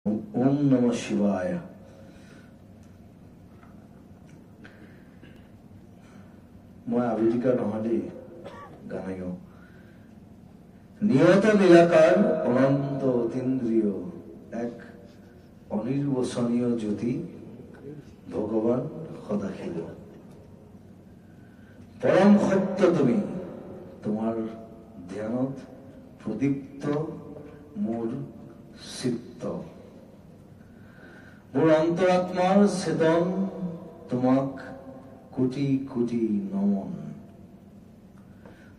ओम नमः शिवाय। मैं आवेदिका নহলে গানাইও নিয়ত নিৰাকাৰ অনন্ত অতীন্দ্ৰিয় এক অনিৰ্বচনীয় জ্যোতি ভগবান সদাশিৱ পৰম সত্য তুমি তোমাৰ ধ্যানত প্ৰদীপ্ত মোৰ চিত্ত মোৰ অন্তৰাত্মাৰ চেতন তোমাক কোটি কোটি নমন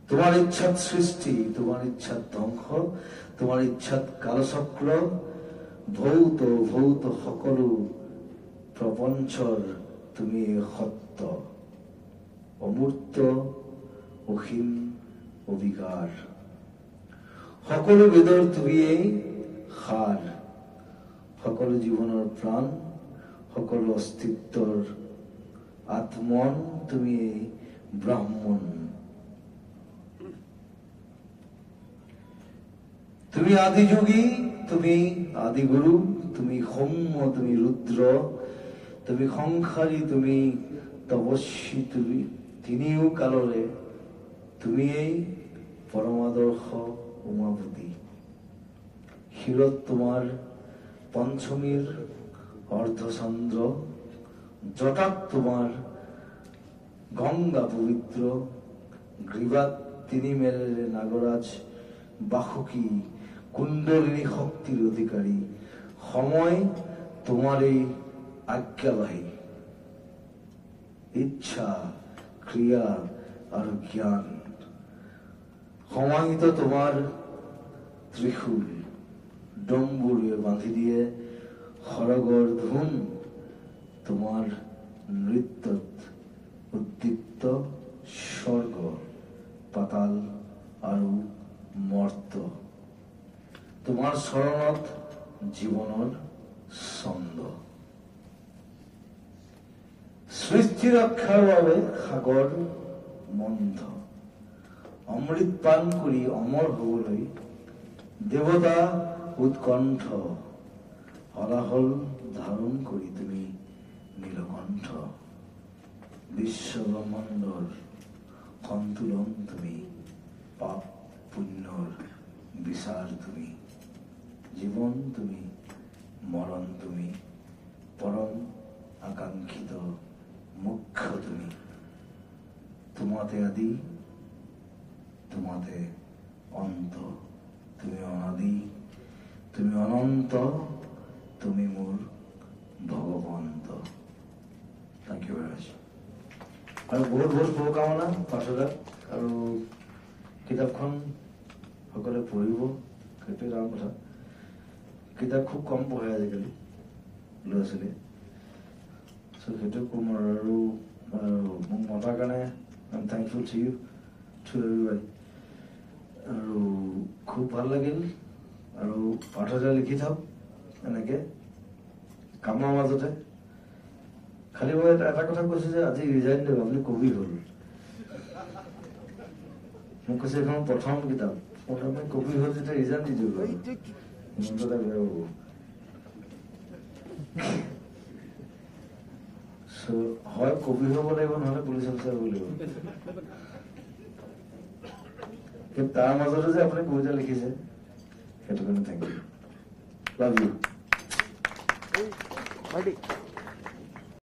তোমাৰ ইচ্ছাত সৃষ্টি তোমাৰ ইচ্ছাত ধ্বংস তোমাৰ ইচ্ছাত কালচক্ৰ ভৌত ভৌত সকলো প্ৰপঞ্চৰ তুমি সত্য অমূৰ্ত অসীম অবিকাৰ সকলো বেদৰ তুমিয়েই সাৰ সকলো জীৱনৰ প্ৰাণ সকলো অস্তিত্বৰ আত্মন তুমি ব্রাহ্মণ তুমি আদি যোগী তুমি আদি গুরু তুমি সৌম্য তুমি রুদ্র তুমি সংসারী তুমি তপস্বী তুমি তিনিও কালৰে তুমিয়েই পৰমাদৰ্শ উমাপতি শিৰত তোমাৰ পঞ্চমীৰ অৰ্ধচন্দ্ৰ জটাত তোমার গঙ্গা পবিত্র গ্রীবাত তিনি মেলের নাগরাজ বাহুকি কুণ্ডলিনী শক্তির অধিকারী সময় তোমারই আজ্ঞাবাহী ইচ্ছা ক্রিয়া আর জ্ঞান সমাহিত তোমার ত্রিশূল ডম্বুরে বাঁধি দিয়ে খড়গৰ ধুন তোমাৰ নৃত্যত উদ্দীপ্ত স্বৰ্গ পাতাল আৰু মৰ্ত তোমাৰ শৰণত জীৱনৰ ছন্দ সৃষ্টি ৰক্ষাৰ বাবে সাগৰ মন্থ অমৃত পান কৰি অমৰ হবলৈ দেৱতা উৎকণ্ঠ হলাহল ধাৰণ কৰি তুমি নীলকণ্ঠ বিশ্ব ব্ৰহ্মাণ্ডৰ সন্তুলন তুমি পাপ পুণ্যৰ বিচার তুমি জীবন তুমি মরণ তুমি পরম আকাঙ্ক্ষিত মুখ্য তুমি তোমাতে আদি তোমাতে অন্ত তুমি অনাদি তুমি অনন্ত তুমি মোৰ ভগৱন্ত থ্যাংক ইউ ভেৰি মাচ আৰু বহুত বহুত শুভকামনা পাঠদাক আৰু কিতাপখন সকলে পঢ়িব সেইটোৱে ডাঙৰ কথা কিতাপ খুব কম পঢ়ে আজিকালি ল'ৰা ছোৱালীয়ে সেইটো কম আৰু মোক মতাৰ কাৰণে I am thankful to you to everybody আৰু খুব ভাল লাগিল আৰু পাঠদাই লিখি থাক এনেকে কামৰ মাজতে খালি মই এটা কথা কৈছো যে আজি ৰিজাইন দিব আপুনি কবি হল মোক কৈছে এখন প্ৰথম কিতাপ প্ৰথমে কবি হল যেতিয়া ৰিজাইন দি দিব মনটা বেয়া হ'ব হয় কবি হ'ব লাগিব নহলে পুলিচ অফিচাৰ হ'ব লাগিব কিন্তু তাৰ মাজতে যে আপুনি কবিতা লিখিছে সেইটো কাৰণে থেংক ইউ লাভ ইউ